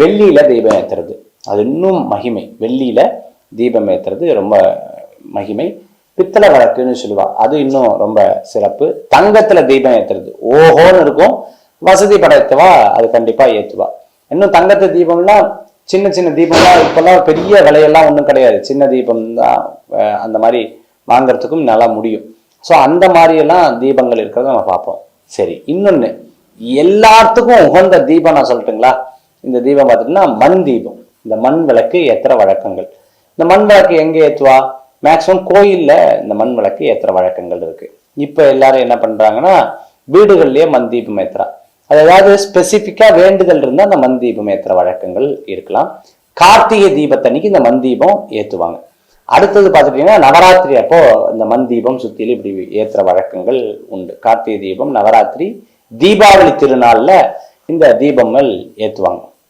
வெள்ளியில தீபம் ஏத்துறது அது இன்னும் மகிமை. வெள்ளியில தீபம் ஏத்துறது ரொம்ப மகிமை. பித்தளை விளக்குன்னு சொல்லுவா, அது இன்னும் ரொம்ப சிறப்பு. தங்கத்துல தீபம் ஏத்துறது ஓஹோன்னு இருக்கும். வசதி படைத்தவா அது கண்டிப்பா ஏத்துவா. இன்னும் தங்கத்து தீபம்லாம் சின்ன சின்ன தீபம்லாம் இப்பெல்லாம் பெரிய விலையெல்லாம் ஒன்றும் கிடையாது. சின்ன தீபம் தான் அந்த மாதிரி வாங்கறதுக்கும் நல்லா முடியும். ஸோ அந்த மாதிரி எல்லாம் தீபங்கள் இருக்கிறத நம்ம பார்ப்போம். சரி, இன்னொன்னு எல்லாத்துக்கும் உகந்த தீபம் நான் சொல்லட்டுங்களா? இந்த தீபம் பார்த்துட்டோம்னா மண் தீபம். இந்த மண் விளக்கு ஏத்துற வழக்கங்கள். இந்த மண் விளக்கு எங்க ஏத்துவா? மேக்சிமம் கோயில்ல இந்த மண் விளக்கு ஏத்துற வழக்கங்கள் இருக்கு. இப்ப எல்லாரும் என்ன பண்றாங்கன்னா வீடுகள்லயே மண் தீபம் ஏத்துறா. அது ஏதாவது ஸ்பெசிபிக்கா வேண்டுதல் இருந்தா அந்த மண் தீபம் ஏத்துற வழக்கங்கள் இருக்கலாம். கார்த்திகை தீபத்தன்னைக்கு இந்த மண் தீபம் ஏத்துவாங்க. அடுத்தது பார்த்துட்டீங்கன்னா நவராத்திரி அப்போ இந்த மண் தீபம் சுத்திலும் இப்படி ஏத்துற வழக்கங்கள் உண்டு. கார்த்திகை தீபம், நவராத்திரி, தீபாவளி திருநாள்ல இந்த தீபங்கள் ஏத்துவாங்க.